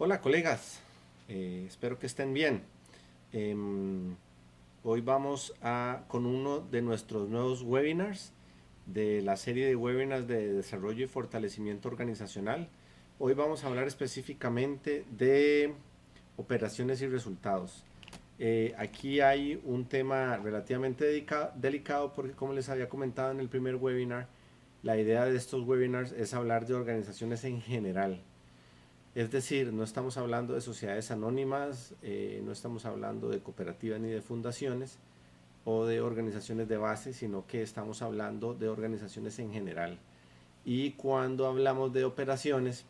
Hola colegas, espero que estén bien. Hoy con uno de nuestros nuevos webinars de la serie de webinars de desarrollo y fortalecimiento organizacional. Hoy vamos a hablar específicamente de operaciones y resultados. Aquí hay un tema relativamente delicado porque, como les había comentado en el primer webinar, la idea de estos webinars es hablar de organizaciones en general. Es decir, no estamos hablando de sociedades anónimas, no estamos hablando de cooperativas ni de fundaciones o de organizaciones de base, sino que estamos hablando de organizaciones en general. Y cuando hablamos de operaciones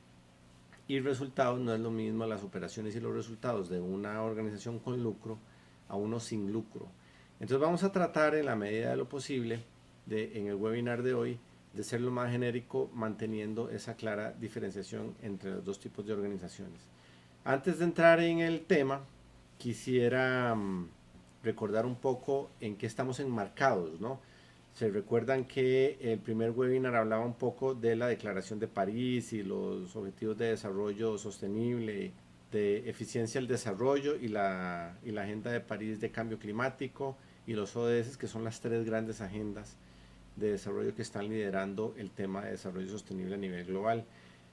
y resultados, no es lo mismo las operaciones y los resultados de una organización con lucro a uno sin lucro. Entonces vamos a tratar en la medida de lo posible, en el webinar de hoy, de ser lo más genérico, manteniendo esa clara diferenciación entre los dos tipos de organizaciones. Antes de entrar en el tema, quisiera recordar un poco en qué estamos enmarcados, ¿no? Se recuerdan que el primer webinar hablaba un poco de la Declaración de París y los Objetivos de Desarrollo Sostenible, de eficiencia del desarrollo y la Agenda de París de Cambio Climático y los ODS, que son las tres grandes agendas de desarrollo que están liderando el tema de desarrollo sostenible a nivel global.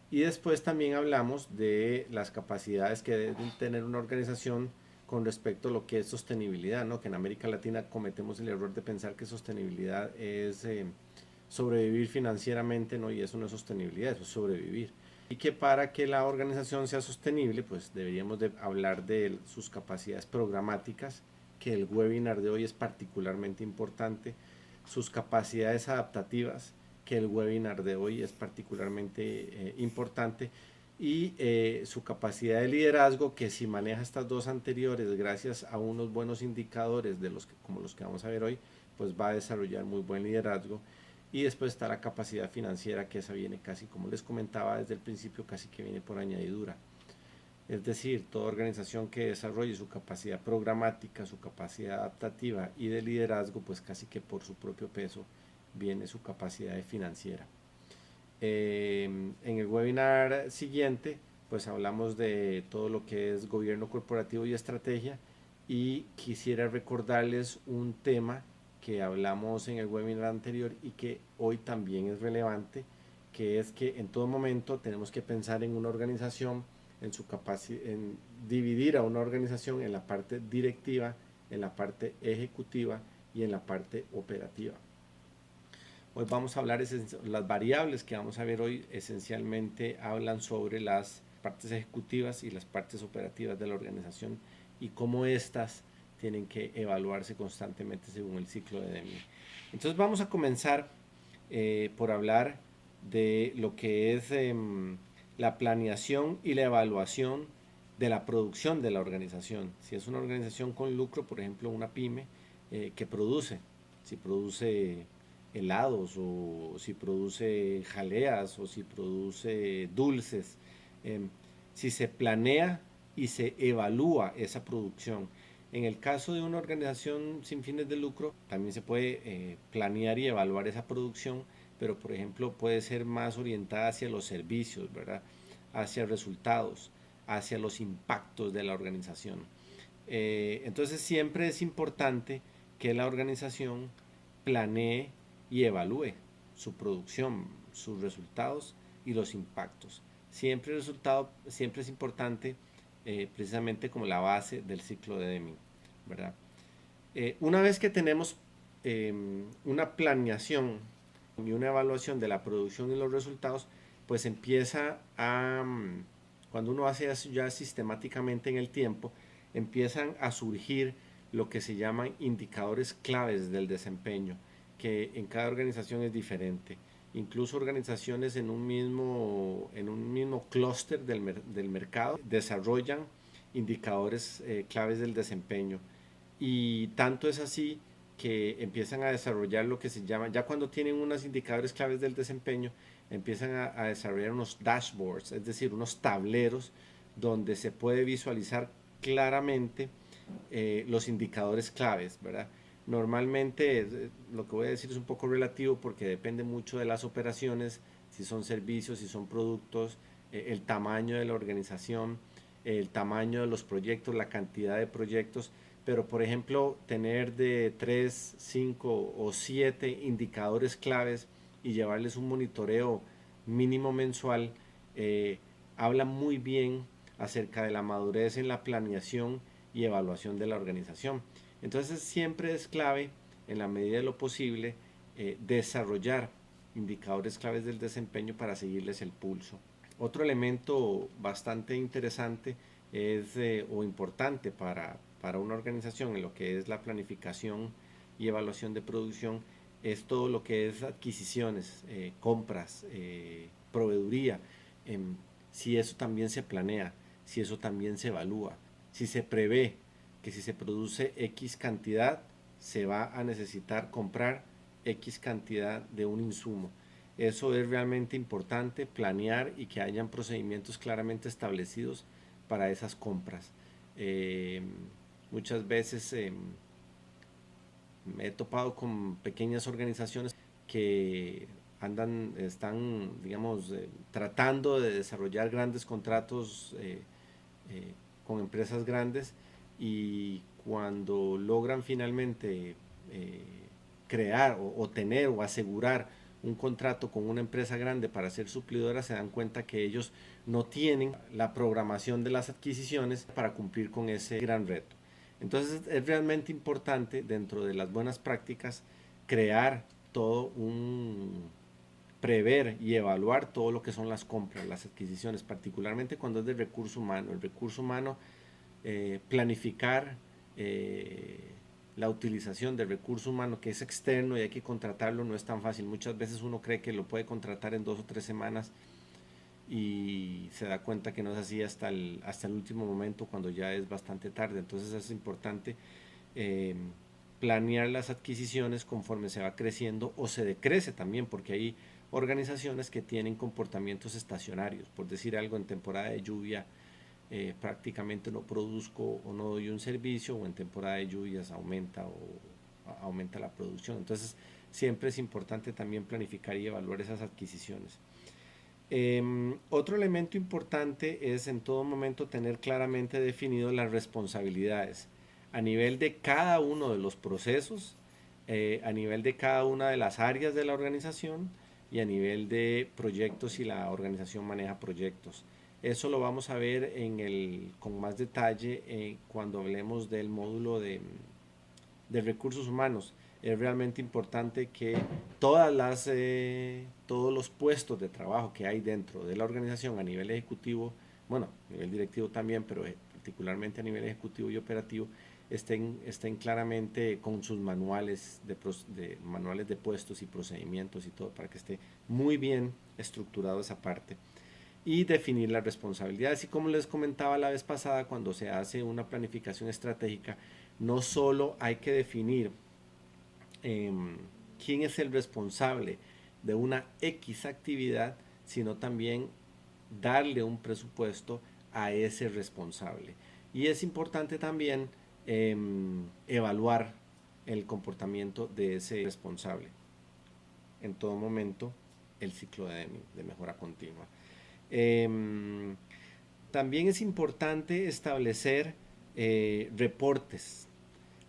Y después también hablamos de las capacidades que debe tener una organización con respecto a lo que es sostenibilidad, ¿no? Que en América Latina cometemos el error de pensar que sostenibilidad es sobrevivir financieramente, ¿no? Y eso no es sostenibilidad, eso es sobrevivir. Y que para que la organización sea sostenible, pues deberíamos de hablar de sus capacidades programáticas, que el webinar de hoy es particularmente importante, sus capacidades adaptativas, que el webinar de hoy es particularmente importante, y su capacidad de liderazgo, que si maneja estas dos anteriores gracias a unos buenos indicadores como los que vamos a ver hoy, pues va a desarrollar muy buen liderazgo. Y después está la capacidad financiera, que esa viene casi, como les comentaba desde el principio, casi que viene por añadidura. Es decir, toda organización que desarrolle su capacidad programática, su capacidad adaptativa y de liderazgo, pues casi que por su propio peso viene su capacidad financiera. En el webinar siguiente, pues hablamos de todo lo que es gobierno corporativo y estrategia, y quisiera recordarles un tema que hablamos en el webinar anterior y que hoy también es relevante, que es que en todo momento tenemos que pensar en una organización, en su capacidad, en dividir a una organización en la parte directiva, en la parte ejecutiva y en la parte operativa. Hoy vamos a hablar, las variables que vamos a ver hoy esencialmente hablan sobre las partes ejecutivas y las partes operativas de la organización y cómo éstas tienen que evaluarse constantemente según el ciclo de Deming. Entonces vamos a comenzar por hablar de lo que es la planeación y la evaluación de la producción de la organización. Si es una organización con lucro, por ejemplo una pyme, que produce, si produce helados o si produce jaleas o si produce dulces, eh, si se planea y se evalúa esa producción. En el caso de una organización sin fines de lucro, también se puede planear y evaluar esa producción, pero por ejemplo puede ser más orientada hacia los servicios, ¿verdad? Hacia resultados, hacia los impactos de la organización. Entonces siempre es importante que la organización planee y evalúe su producción, sus resultados y los impactos. Siempre el resultado, siempre es importante, precisamente como la base del ciclo de Deming, ¿verdad? Una vez que tenemos una planeación y una evaluación de la producción y los resultados, pues empieza cuando uno hace eso ya sistemáticamente en el tiempo, empiezan a surgir lo que se llaman indicadores claves del desempeño, que en cada organización es diferente. Incluso organizaciones en un mismo clúster del mercado desarrollan indicadores claves del desempeño. Y tanto es así que empiezan a desarrollar lo que se llama, ya cuando tienen unos indicadores claves del desempeño, empiezan a desarrollar unos dashboards, es decir, unos tableros donde se puede visualizar claramente los indicadores claves, ¿verdad? Normalmente lo que voy a decir es un poco relativo porque depende mucho de las operaciones, si son servicios, si son productos, el tamaño de la organización, el tamaño de los proyectos, la cantidad de proyectos, pero por ejemplo tener de 3, 5 o 7 indicadores claves y llevarles un monitoreo mínimo mensual, eh, habla muy bien acerca de la madurez en la planeación y evaluación de la organización. Entonces siempre es clave, en la medida de lo posible, desarrollar indicadores claves del desempeño para seguirles el pulso. Otro elemento bastante interesante es, o importante para una organización en lo que es la planificación y evaluación de producción, es todo lo que es adquisiciones, compras, proveeduría, si eso también se planea, si eso también se evalúa, si se prevé que si se produce X cantidad, se va a necesitar comprar X cantidad de un insumo. Eso es realmente importante, planear y que hayan procedimientos claramente establecidos para esas compras. Eh, Muchas veces me he topado con pequeñas organizaciones que están, digamos, tratando de desarrollar grandes contratos eh, con empresas grandes, y cuando logran finalmente eh, crear o tener o asegurar un contrato con una empresa grande para ser suplidora, se dan cuenta que ellos no tienen la programación de las adquisiciones para cumplir con ese gran reto. Entonces es realmente importante, dentro de las buenas prácticas, crear todo un prever y evaluar todo lo que son las compras, las adquisiciones, particularmente cuando es de recurso humano. El recurso humano, planificar la utilización del recurso humano que es externo y hay que contratarlo, no es tan fácil. Muchas veces uno cree que lo puede contratar en 2 o 3 semanas y se da cuenta que no es así hasta el último momento, cuando ya es bastante tarde. Entonces es importante eh, planear las adquisiciones conforme se va creciendo o se decrece también, porque hay organizaciones que tienen comportamientos estacionarios. Por decir algo, en temporada de lluvia prácticamente no produzco o no doy un servicio, o en temporada de lluvias aumenta la producción. Entonces siempre es importante también planificar y evaluar esas adquisiciones. Otro elemento importante es en todo momento tener claramente definido las responsabilidades a nivel de cada uno de los procesos, a nivel de cada una de las áreas de la organización y a nivel de proyectos, si la organización maneja proyectos. Eso lo vamos a ver con más detalle cuando hablemos del módulo de recursos humanos. Es realmente importante que todos los puestos de trabajo que hay dentro de la organización a nivel ejecutivo, bueno, a nivel directivo también, pero particularmente a nivel ejecutivo y operativo, estén claramente con sus manuales de puestos y procedimientos y todo, para que esté muy bien estructurado esa parte. Y definir las responsabilidades. Y como les comentaba la vez pasada, cuando se hace una planificación estratégica, no solo hay que definir quién es el responsable de una X actividad, sino también darle un presupuesto a ese responsable. Y es importante también evaluar el comportamiento de ese responsable en todo momento, el ciclo de mejora continua. También es importante establecer reportes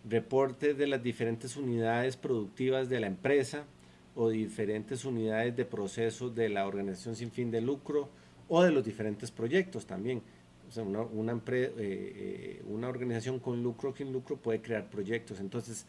de las diferentes unidades productivas de la empresa o diferentes unidades de procesos de la organización sin fin de lucro o de los diferentes proyectos también. O sea, una organización con lucro o sin lucro puede crear proyectos. Entonces,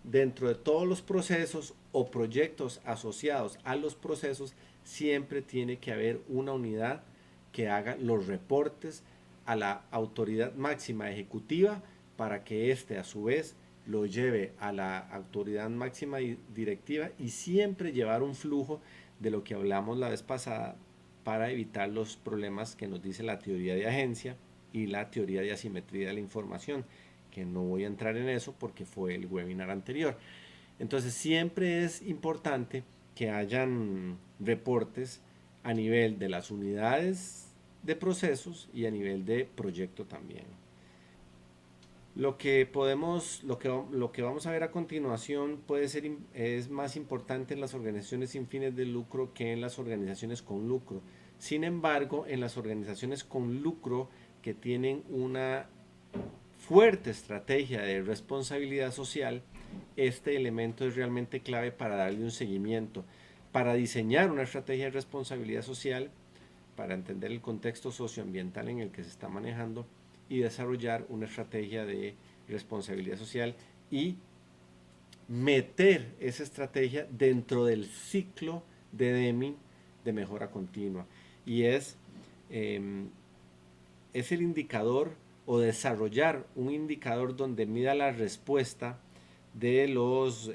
dentro de todos los procesos o proyectos asociados a los procesos, siempre tiene que haber una unidad que haga los reportes a la autoridad máxima ejecutiva, para que éste a su vez lo lleve a la autoridad máxima directiva, y siempre llevar un flujo de lo que hablamos la vez pasada, para evitar los problemas que nos dice la teoría de agencia y la teoría de asimetría de la información, que no voy a entrar en eso porque fue el webinar anterior. Entonces siempre es importante que hayan reportes a nivel de las unidades de procesos y a nivel de proyecto también. Lo que vamos a ver a continuación es más importante en las organizaciones sin fines de lucro que en las organizaciones con lucro. Sin embargo, en las organizaciones con lucro que tienen una fuerte estrategia de responsabilidad social, este elemento es realmente clave para darle un seguimiento, para diseñar una estrategia de responsabilidad social, para entender el contexto socioambiental en el que se está manejando y desarrollar una estrategia de responsabilidad social y meter esa estrategia dentro del ciclo de Deming de mejora continua. Y eh, es el indicador o desarrollar un indicador donde mida la respuesta de los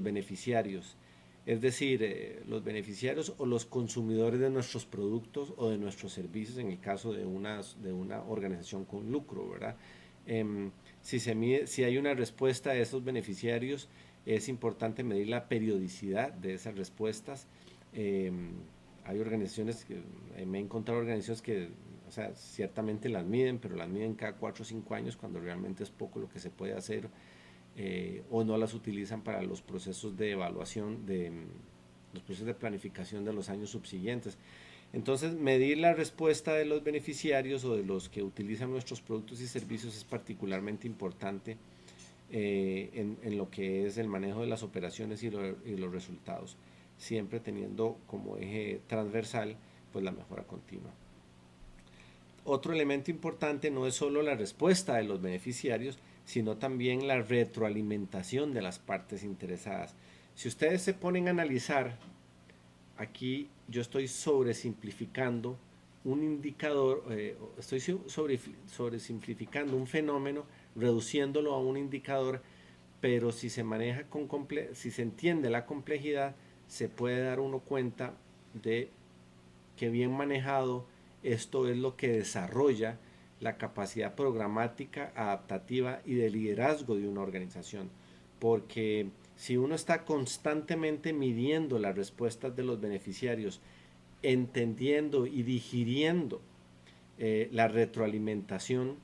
beneficiarios. Es decir, los beneficiarios o los consumidores de nuestros productos o de nuestros servicios en el caso de una organización con lucro, ¿verdad? Si hay una respuesta de esos beneficiarios, es importante medir la periodicidad de esas respuestas. Eh, Hay organizaciones me he encontrado organizaciones que, o sea, ciertamente las miden, pero las miden cada 4 o 5 años cuando realmente es poco lo que se puede hacer, o no las utilizan para los procesos de evaluación, los procesos de planificación de los años subsiguientes. Entonces, medir la respuesta de los beneficiarios o de los que utilizan nuestros productos y servicios es particularmente importante en lo que es el manejo de las operaciones y los resultados, siempre teniendo como eje transversal pues la mejora continua. Otro elemento importante no es solo la respuesta de los beneficiarios, sino también la retroalimentación de las partes interesadas. Si ustedes se ponen a analizar, aquí yo estoy sobresimplificando un indicador, estoy sobresimplificando un fenómeno, reduciéndolo a un indicador, pero si se maneja si se entiende la complejidad, se puede dar uno cuenta de que bien manejado esto es lo que desarrolla la capacidad programática, adaptativa y de liderazgo de una organización. Porque si uno está constantemente midiendo las respuestas de los beneficiarios, entendiendo y digiriendo la retroalimentación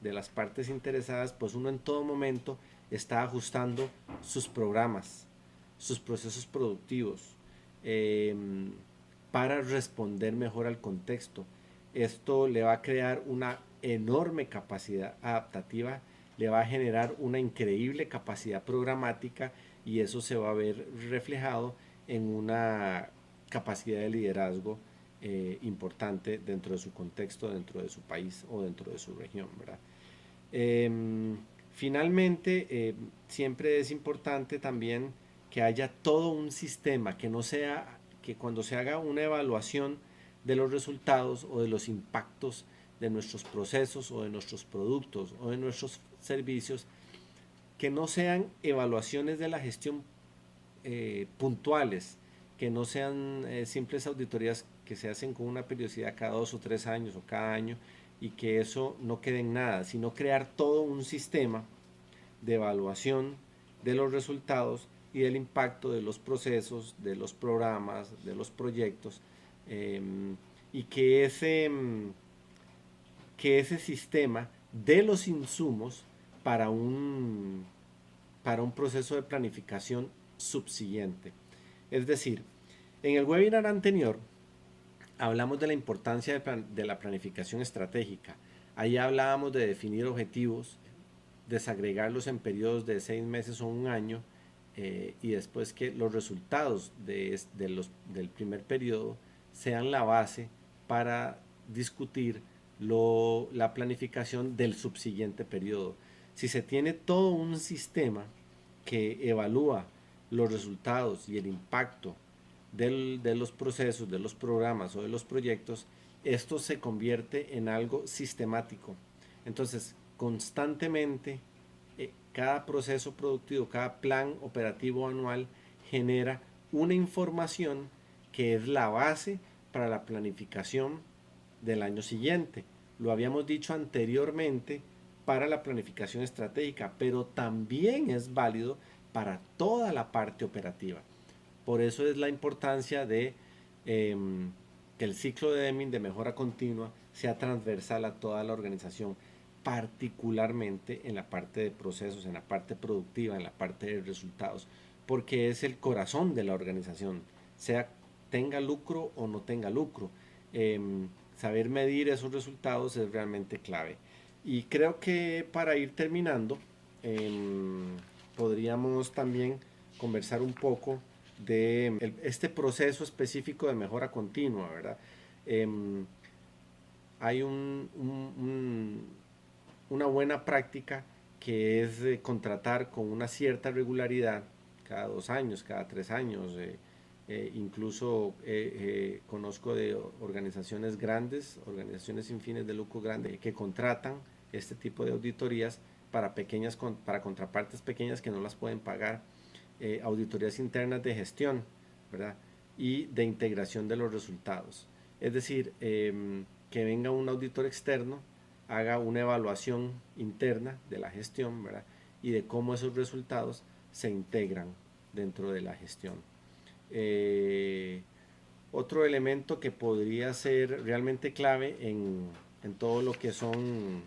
de las partes interesadas, pues uno en todo momento está ajustando sus programas, sus procesos productivos, para responder mejor al contexto. Esto le va a crear una enorme capacidad adaptativa, le va a generar una increíble capacidad programática y eso se va a ver reflejado en una capacidad de liderazgo importante dentro de su contexto, dentro de su país o dentro de su región, ¿verdad? Finalmente, siempre es importante también que haya todo un sistema, que no sea que cuando se haga una evaluación de los resultados o de los impactos de nuestros procesos o de nuestros productos o de nuestros servicios, que no sean evaluaciones de la gestión puntuales, que no sean simples auditorías que se hacen con una periodicidad cada 2 o 3 años o cada año y que eso no quede en nada, sino crear todo un sistema de evaluación de los resultados y del impacto de los procesos, de los programas, de los proyectos, y que ese sistema de los insumos para un proceso de planificación subsiguiente. Es decir, en el webinar anterior hablamos de la importancia de la planificación estratégica. Ahí hablábamos de definir objetivos, desagregarlos en periodos de 6 meses o un año, y después que los resultados del primer periodo sean la base para discutir la planificación del subsiguiente periodo. Si se tiene todo un sistema que evalúa los resultados y el impacto de los procesos, de los programas o de los proyectos, esto se convierte en algo sistemático. Entonces, constantemente, cada proceso productivo, cada plan operativo anual genera una información que es la base para la planificación del año siguiente. Lo habíamos dicho anteriormente para la planificación estratégica, pero también es válido para toda la parte operativa. Por eso es la importancia de que el ciclo de Deming de mejora continua sea transversal a toda la organización, particularmente en la parte de procesos, en la parte productiva, en la parte de resultados, porque es el corazón de la organización, tenga lucro o no tenga lucro. saber medir esos resultados es realmente clave. Y creo que para ir terminando, podríamos también conversar un poco de este proceso específico de mejora continua, ¿verdad? Em, Hay una buena práctica que es contratar con una cierta regularidad, cada 2 años, cada 3 años, incluso conozco de organizaciones grandes, organizaciones sin fines de lucro grandes, que contratan este tipo de auditorías para para contrapartes pequeñas que no las pueden pagar, auditorías internas de gestión, ¿verdad? Y de integración de los resultados. Es decir, que venga un auditor externo, haga una evaluación interna de la gestión, ¿verdad? Y de cómo esos resultados se integran dentro de la gestión. Eh, Otro elemento que podría ser realmente clave en todo lo que son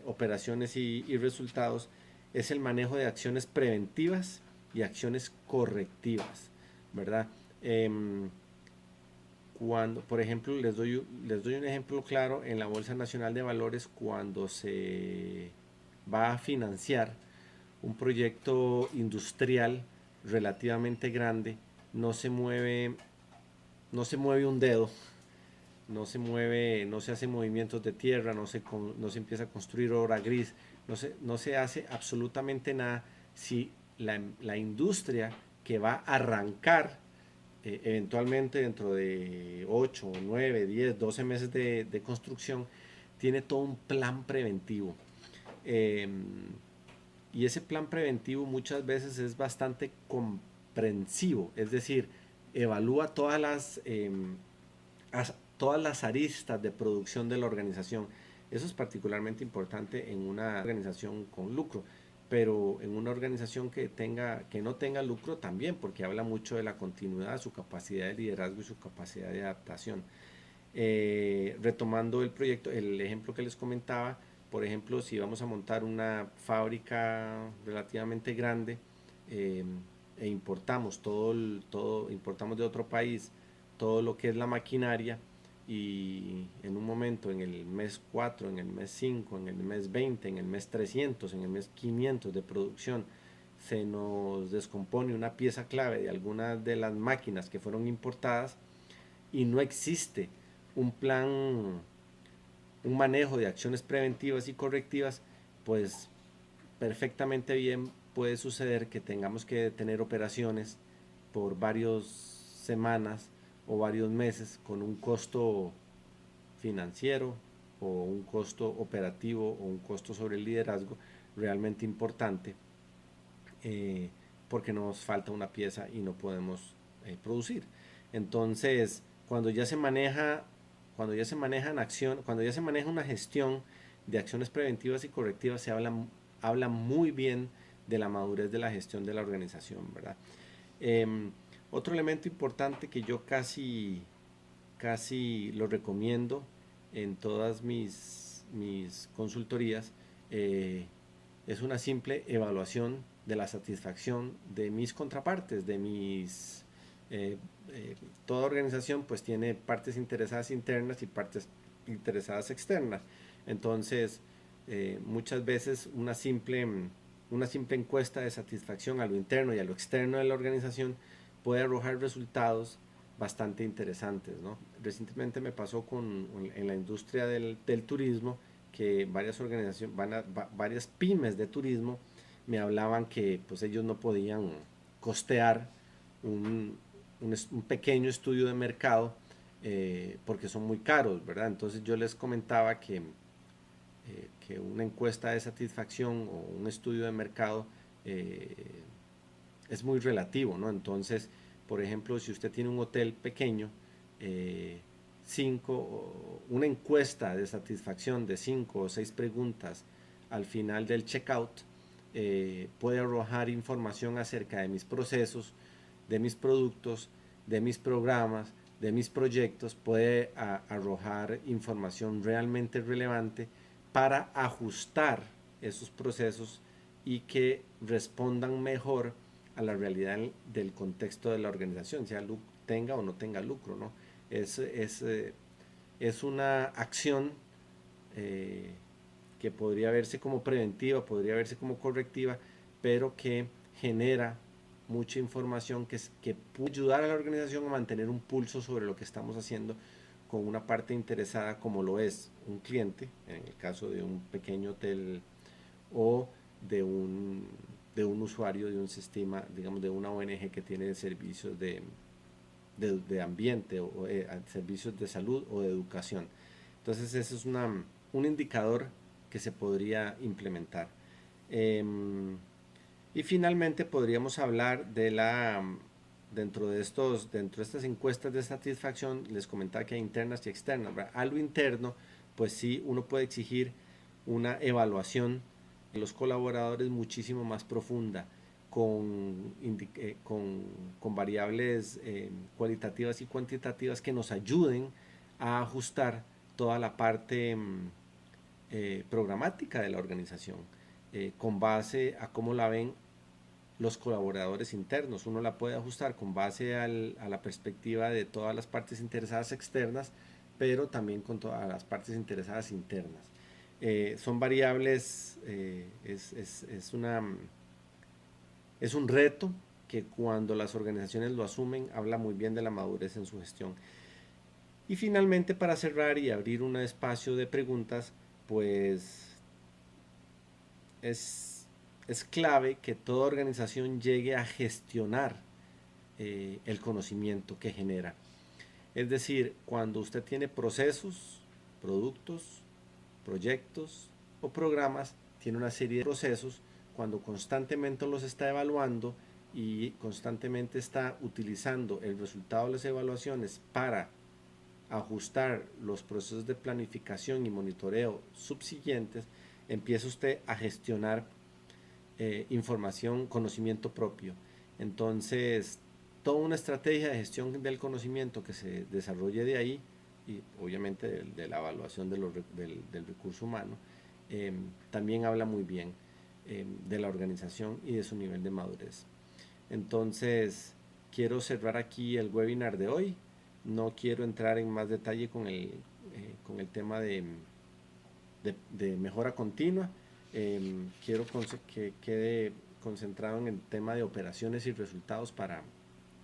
operaciones y resultados es el manejo de acciones preventivas y acciones correctivas, ¿verdad? Cuando, por ejemplo, les doy un ejemplo claro, en la Bolsa Nacional de Valores, cuando se va a financiar un proyecto industrial relativamente grande, no se mueve, no se mueve un dedo, no se mueve, no se hace movimientos de tierra, no se empieza a construir obra gris, no se hace absolutamente nada si la industria que va a arrancar eventualmente dentro de 8, 9, 10, 12 meses de construcción, tiene todo un plan preventivo. Eh, y ese plan preventivo muchas veces es bastante comprensivo, es decir, evalúa todas las aristas de producción de la organización. Eso es particularmente importante en una organización con lucro, pero en una organización que no tenga lucro también, porque habla mucho de la continuidad, su capacidad de liderazgo y su capacidad de adaptación. Retomando el proyecto, el ejemplo que les comentaba, por ejemplo, si vamos a montar una fábrica relativamente grande, eh, e importamos importamos de otro país todo lo que es la maquinaria, y en un momento, en el mes 4, en el mes 5, en el mes 20, en el mes 300, en el mes 500 de producción, se nos descompone una pieza clave de alguna de las máquinas que fueron importadas y no existe un plan, un manejo de acciones preventivas y correctivas, pues perfectamente bien puede suceder que tengamos que detener operaciones por varias semanas o varios meses con un costo financiero o un costo operativo o un costo sobre el liderazgo realmente importante, eh, porque nos falta una pieza y no podemos producir. Entonces, cuando ya se maneja en acción, cuando ya se maneja una gestión de acciones preventivas y correctivas, habla muy bien de la madurez de la gestión de la organización, ¿verdad? Eh, Otro elemento importante que yo casi lo recomiendo en todas mis consultorías, es una simple evaluación de la satisfacción de mis contrapartes, eh, eh, toda organización pues tiene partes interesadas internas y partes interesadas externas. Entonces, muchas veces una simple encuesta de satisfacción a lo interno y a lo externo de la organización puede arrojar resultados bastante interesantes, ¿no? Recientemente me pasó en la industria del turismo, que varias pymes de turismo me hablaban que pues ellos no podían costear un, un pequeño estudio de mercado, porque son muy caros, ¿verdad? Entonces yo les comentaba que una encuesta de satisfacción o un estudio de mercado eh, es muy relativo, ¿no? Entonces, por ejemplo, si usted tiene un hotel pequeño, eh, una encuesta de satisfacción de 5 o 6 preguntas al final del checkout, puede arrojar información acerca de mis procesos, de mis productos, de mis programas, de mis proyectos, puede arrojar información realmente relevante para ajustar esos procesos y que respondan mejor a la realidad del contexto de la organización, tenga o no tenga lucro, ¿no? Es es una acción que podría verse como preventiva, podría verse como correctiva, pero que genera mucha información que puede ayudar a la organización a mantener un pulso sobre lo que estamos haciendo con una parte interesada como lo es un cliente, en el caso de un pequeño hotel o de un usuario de un sistema, digamos, de una ONG que tiene servicios de ambiente o servicios de salud o de educación. Entonces, ese es un indicador que se podría implementar. Y finalmente podríamos hablar de dentro de estas encuestas de satisfacción, les comentaba que hay internas y externas, ¿verdad? A lo interno, pues sí, uno puede exigir una evaluación de los colaboradores muchísimo más profunda, con variables cualitativas y cuantitativas que nos ayuden a ajustar toda la parte programática de la organización, con base a cómo la ven los colaboradores internos. Uno la puede ajustar con base a la perspectiva de todas las partes interesadas externas, pero también con todas las partes interesadas internas. Son variables, es un reto que cuando las organizaciones lo asumen, habla muy bien de la madurez en su gestión. Y finalmente, para cerrar y abrir un espacio de preguntas, pues es clave que toda organización llegue a gestionar el conocimiento que genera. Es decir, cuando usted tiene procesos, productos, proyectos o programas, tiene una serie de procesos, cuando constantemente los está evaluando y constantemente está utilizando el resultado de las evaluaciones para ajustar los procesos de planificación y monitoreo subsiguientes, empieza usted a gestionar información, conocimiento propio. Entonces, toda una estrategia de gestión del conocimiento que se desarrolle de ahí, y obviamente de la evaluación del recurso humano, también habla muy bien de la organización y de su nivel de madurez. Entonces, quiero cerrar aquí el webinar de hoy. No quiero entrar en más detalle con el tema de mejora continua. Quiero que quede concentrado en el tema de operaciones y resultados para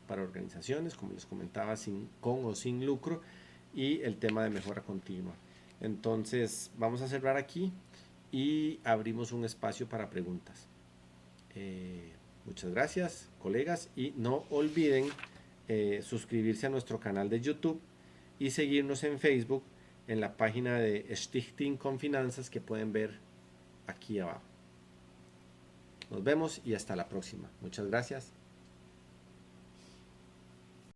organizaciones, como les comentaba, con o sin lucro, y el tema de mejora continua. Entonces, vamos a cerrar aquí y abrimos un espacio para preguntas. Muchas gracias, colegas, y no olviden suscribirse a nuestro canal de YouTube y seguirnos en Facebook en la página de Stichting con Finanzas que pueden ver aquí abajo. Nos vemos y hasta la próxima. Muchas gracias.